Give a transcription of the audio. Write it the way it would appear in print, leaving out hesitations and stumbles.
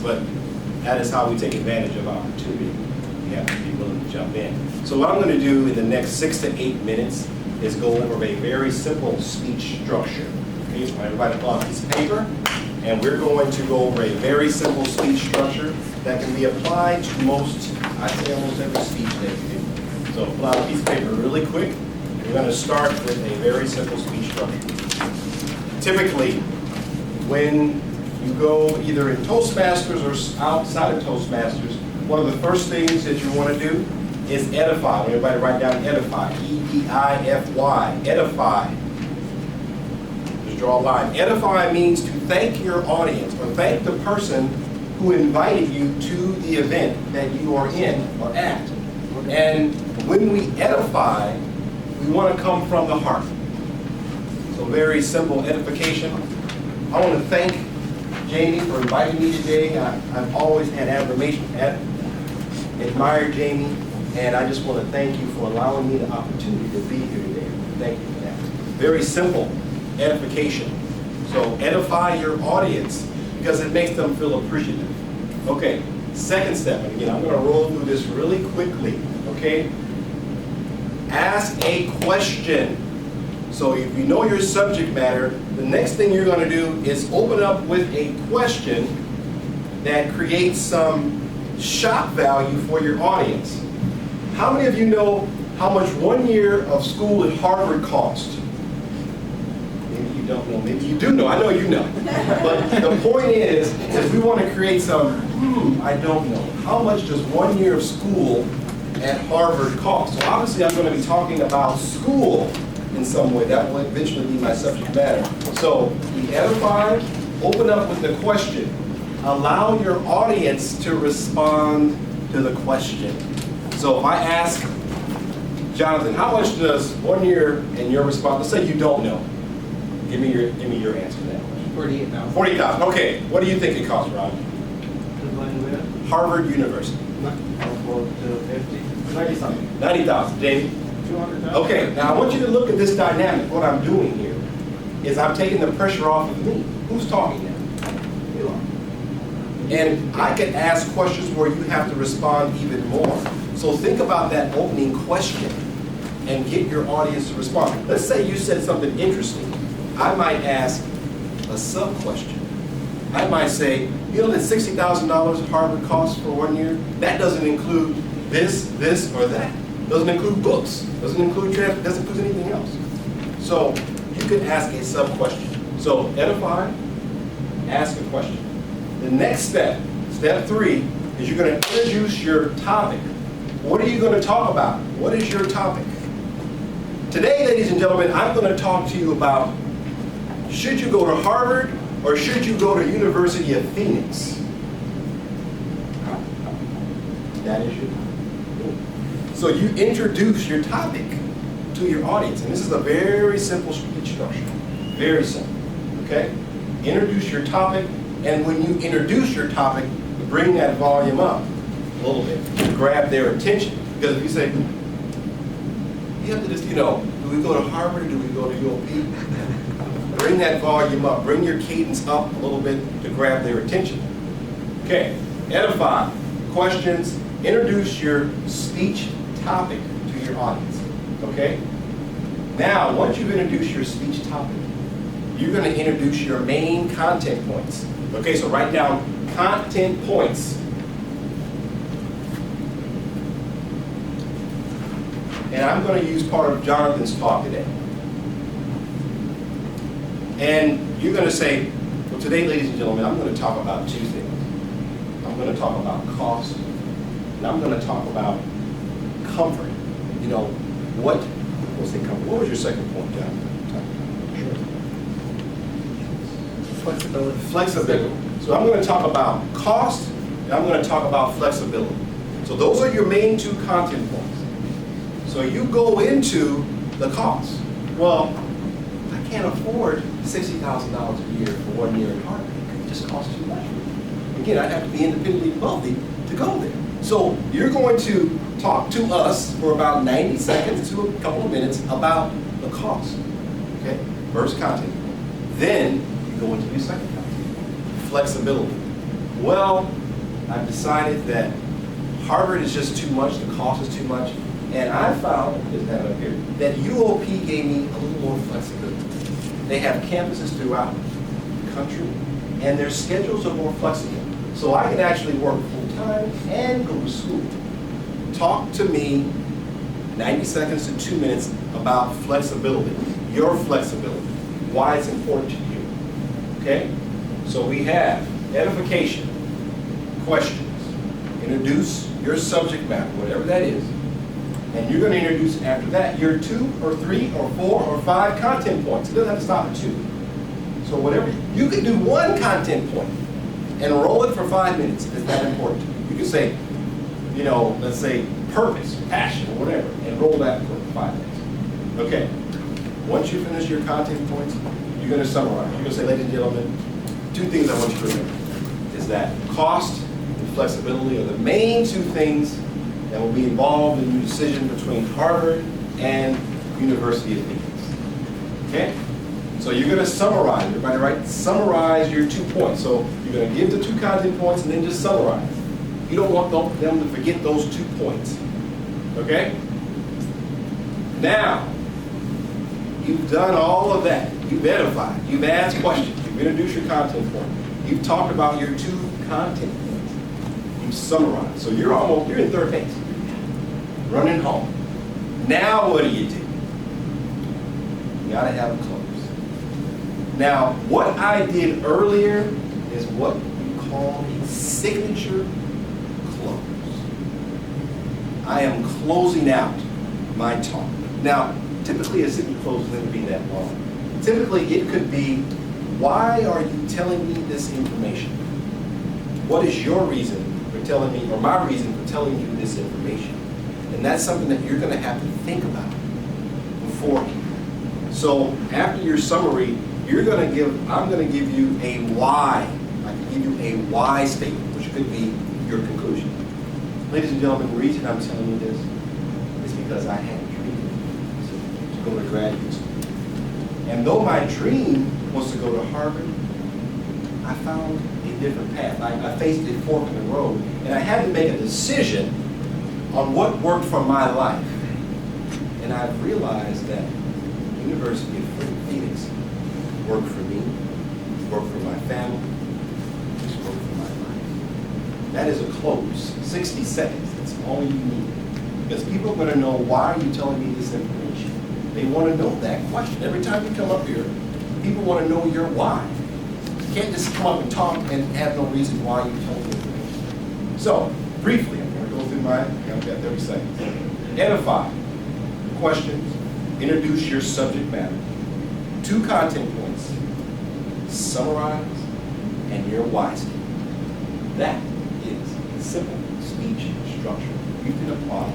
but that is how we take advantage of opportunity. You have to be willing to jump in. So what I'm going to do in the next 6 to 8 minutes is go over a very simple speech structure. Okay, so everybody pull out a piece of paper, and we're going to go over a very simple speech structure that can be applied to most, I'd say almost every speech that you do. So pull out a piece of paper really quick. We're going to start with a very simple speech structure. Typically, when you go either in Toastmasters or outside of Toastmasters, one of the first things that you want to do is edify. Everybody write down edify. E-D-I-F-Y. Edify. Just draw a line. Edify means to thank your audience or thank the person who invited you to the event that you are in or at. And when we edify, we want to come from the heart. So very simple edification. I want to thank Jamie for inviting me today. I've always had admired Jamie, and I just want to thank you for allowing me the opportunity to be here today. Thank you for that. Very simple edification. So edify your audience because it makes them feel appreciative. Okay, second step, and again, I'm going to roll through this really quickly, okay? Ask a question. So if you know your subject matter, the next thing you're going to do is open up with a question that creates some shock value for your audience. How many of you know how much 1 year of school at Harvard cost? Maybe you don't know, maybe you do know, I know you know. But the point is we want to create some, I don't know. How much does 1 year of school at Harvard cost? So obviously I'm going to be talking about school in some way. That will eventually be my subject matter. So we edify, open up with the question. Allow your audience to respond to the question. So if I ask Jonathan, how much does 1 year in your response, let's say you don't know. Give me your answer to that question. $48,000. $48,000. Okay. What do you think it costs, Ron? Harvard University. 90-something. $90,000. Jamie? 200,000. Okay, now I want you to look at this dynamic. What I'm doing here is I'm taking the pressure off of me. Who's talking now? You are. And I can ask questions where you have to respond even more. So think about that opening question and get your audience to respond. Let's say you said something interesting. I might ask a sub-question. I might say, you know that $60,000 Harvard costs for 1 year? That doesn't include this, or that. Doesn't include books, doesn't include anything else. So you could ask a sub-question. So edify, ask a question. The next step, step 3, is you're going to introduce your topic. What are you going to talk about? What is your topic? Today, ladies and gentlemen, I'm going to talk to you about should you go to Harvard or should you go to University of Phoenix? That is your topic. So you introduce your topic to your audience. And this is a very simple speech structure. Very simple. Okay? Introduce your topic. And when you introduce your topic, bring that volume up a little bit to grab their attention. Because if you say, you have to just, do we go to Harvard or do we go to UOP? Bring that volume up. Bring your cadence up a little bit to grab their attention. Okay. Edify. Questions. Introduce your speech topic to your audience, okay? Now, once you've introduced your speech topic, you're going to introduce your main content points. Okay, so write down content points. And I'm going to use part of Jonathan's talk today. And you're going to say, well, today, ladies and gentlemen, I'm going to talk about 2 things. I'm going to talk about cost, and I'm going to talk about comfort. What was your second point, John? Flexibility. Flexibility. So I'm going to talk about cost, and I'm going to talk about flexibility. So those are your main 2 content points. So you go into the cost. Well, I can't afford $60,000 a year for 1 year at Harvard. It just costs too much. Again, I'd have to be independently wealthy to go there. So you're going to talk to us for about 90 seconds to a couple of minutes about the cost. Okay? First content. Then you go into your second content. Flexibility. Well, I've decided that Harvard is just too much, the cost is too much, and I found, just have it up here, that UOP gave me a little more flexibility. They have campuses throughout the country, and their schedules are more flexible. So I can actually work full-time and go to school. Talk to me 90 seconds to 2 minutes about flexibility, your flexibility, why it's important to you. Okay? So we have edification, questions, introduce your subject matter, whatever that is, and you're going to introduce after that your 2 or 3 or 4 or 5 content points. It doesn't have to stop at 2. So whatever, you can do 1 content point and roll it for 5 minutes if it's that important. You can say, you know, let's say purpose, passion, or whatever, and roll that for 5 minutes. Okay. Once you finish your content points, you're going to summarize. You're going to say, ladies and gentlemen, 2 things I want you to remember is that cost and flexibility are the main 2 things that will be involved in your decision between Harvard and University of Phoenix. Okay? So you're going to summarize, everybody, right? Summarize your 2 points. So you're going to give the 2 content points and then just summarize. You don't want them to forget those 2 points. Okay? Now, you've done all of that. You've edified. You've asked questions. You've introduced your content point. You've talked about your 2 content points. You've summarized. So you're in third base. Running home. Now what do? You got to have a close. Now, what I did earlier is what we call a signature close. I am closing out my talk. Now, typically a signature close doesn't be that long. Typically it could be, why are you telling me this information? What is your reason for telling me, or my reason for telling you this information? And that's something that you're going to have to think about beforehand. So after your summary, I'm going to give you a why. I can give you a why statement, which could be your conclusion. Ladies and gentlemen, the reason I'm telling you this is because I had a dream to go to graduate school. And though my dream was to go to Harvard, I found a different path. I faced a fork in the road, and I had to make a decision on what worked for my life. And I've realized that the University of Phoenix worked for me, worked for my family, just worked for my life. That is a close. 60 seconds, that's all you need. Because people are going to know, why are you telling me this information? They want to know that question. Every time you come up here, people want to know your why. You can't just come up and talk and have no reason why you told me information. So, briefly, I'm going to go through I've got 30 seconds. Edify, questions, introduce your subject matter. 2 content points, summarize, and your why statement. That is simple speech structure you can apply